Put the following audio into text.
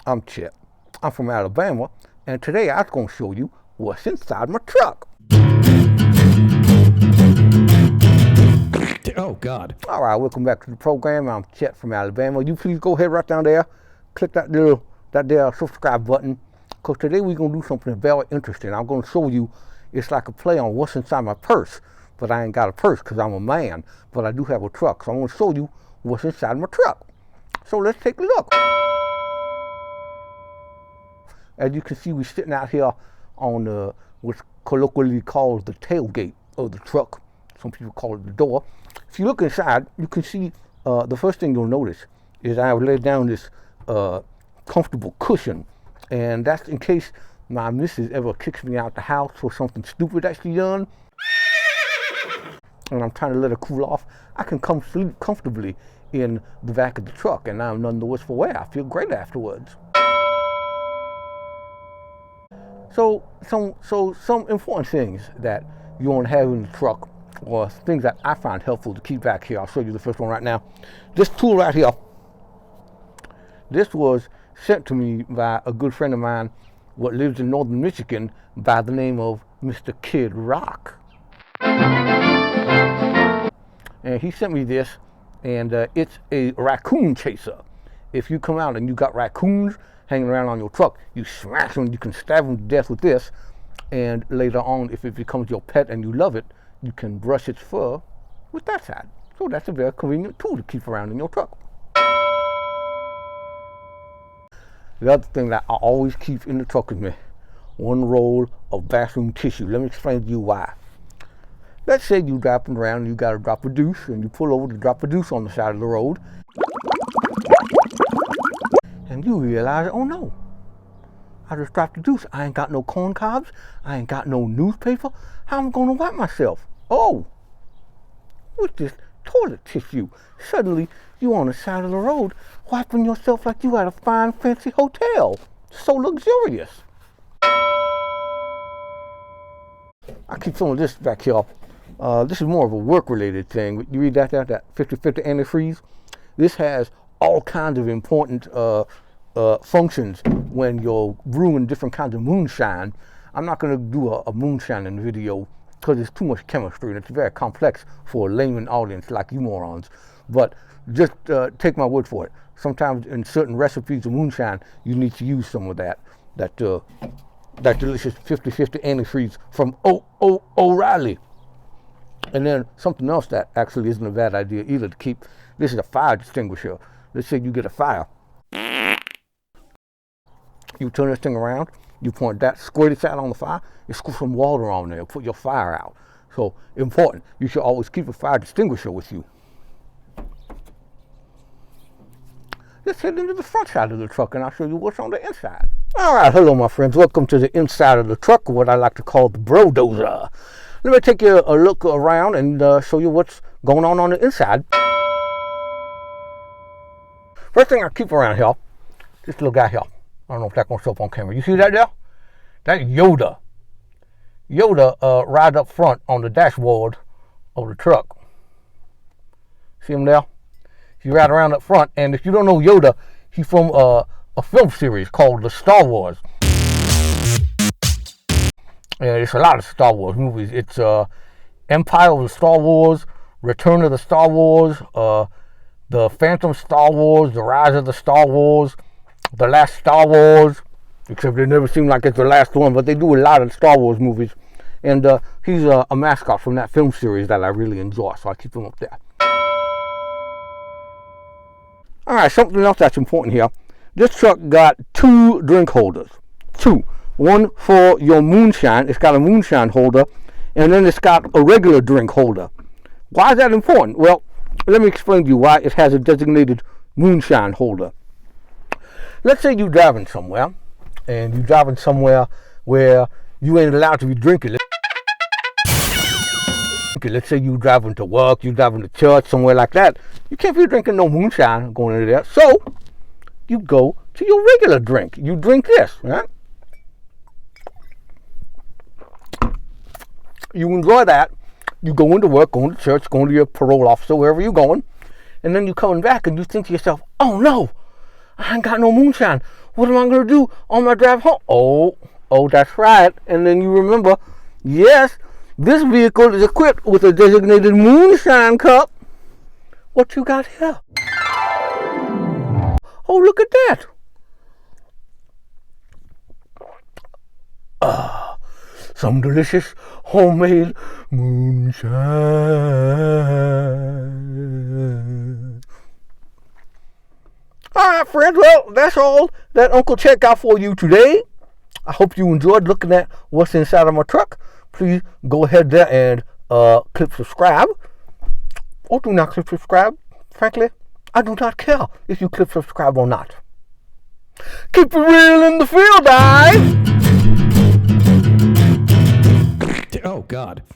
I'm Chet. I'm from Alabama, and today I'm going to show you what's inside my truck. Oh, God. All right, welcome back to the program. I'm Chet from Alabama. You please go ahead right down there, click that there subscribe button, because today we're going to do something very interesting. I'm going to show you, it's like a play on what's inside my purse, but I ain't got a purse because I'm a man, but I do have a truck. So I'm going to show you what's inside my truck. So let's take a look. As you can see, we're sitting out here on what's colloquially called the tailgate of the truck. Some people call it the door. If you look inside, you can see the first thing you'll notice is I've laid down this comfortable cushion, and that's in case my missus ever kicks me out the house for something stupid that she done, and I'm trying to let her cool off. I can come sleep comfortably in the back of the truck, and I'm none the worse for wear. I feel great afterwards. So some important things that you want to have in the truck, or things that I find helpful to keep back here. I'll show you the first one right now. This tool right here, this was sent to me by a good friend of mine what lives in northern Michigan by the name of Mr. Kid Rock. And he sent me this, and it's a raccoon chaser. If you come out and you got raccoons hanging around on your truck, you smash them, you can stab them to death with this, and later on, if it becomes your pet and you love it, you can brush its fur with that side. So that's a very convenient tool to keep around in your truck. The other thing that I always keep in the truck with me, one roll of bathroom tissue. Let me explain to you why. Let's say you're driving around and you got a drop of douche, and you pull over to drop a douche on the side of the road, and you realize, oh no, I just dropped the douche. I ain't got no corn cobs. I ain't got no newspaper. How am I gonna wipe myself? Oh, with this toilet tissue. Suddenly, you on the side of the road, wiping yourself like you at a fine, fancy hotel. So luxurious. I keep some of this back here. This is more of a work-related thing. You read that 50/50 antifreeze? This has all kinds of important functions when you're brewing different kinds of moonshine. I'm not going to do a moonshine video because it's too much chemistry and it's very complex for a layman audience like you morons. But just take my word for it. Sometimes in certain recipes of moonshine, you need to use some of that delicious 50/50 antifreeze from O'Reilly. And then something else that actually isn't a bad idea either to keep. This is a fire extinguisher. Let's say you get a fire. You turn this thing around, you point that, squirt it out on the fire, you squirt some water on there, put your fire out. So important, you should always keep a fire extinguisher with you. Let's head into the front side of the truck and I'll show you what's on the inside. All right, hello my friends, welcome to the inside of the truck, what I like to call the Brodozer. Let me take you a look around and show you what's going on the inside. First thing I keep around here, this little guy here. I don't know if that's going to show up on camera. You see that there? That's Yoda. Yoda rides up front on the dashboard of the truck. See him there? He rides around up front, and if you don't know Yoda, he's from a film series called The Star Wars. And it's a lot of Star Wars movies. It's Empire of the Star Wars, Return of the Star Wars, The Phantom Star Wars, The Rise of the Star Wars, The Last Star Wars, except they never seem like it's the last one, but they do a lot of Star Wars movies. And he's a mascot from that film series that I really enjoy, so I keep him up there. All right, something else that's important here. This truck got 2 drink holders. 2. One for your moonshine. It's got a moonshine holder, and then it's got a regular drink holder. Why is that important? Well, let me explain to you why it has a designated moonshine holder. Let's say you're driving somewhere, and you're driving somewhere where you ain't allowed to be drinking. Let's say you're driving to work, you're driving to church, somewhere like that. You can't be drinking no moonshine going into there. So, you go to your regular drink. You drink this, right? You enjoy that. You go into work, going to church, going to your parole officer, wherever you're going. And then you're coming back and you think to yourself, oh no, I ain't got no moonshine. what am I going to do on my drive home? Oh, that's right. And then you remember, yes, this vehicle is equipped with a designated moonshine cup. What you got here? Oh, look at that. Some delicious homemade moonshine. All right, friends. Well, that's all that Uncle Chet got for you today. I hope you enjoyed looking at what's inside of my truck. Please go ahead there and click subscribe. Or do not click subscribe. Frankly, I do not care if you click subscribe or not. Keep it real in the field, guys. Oh, God.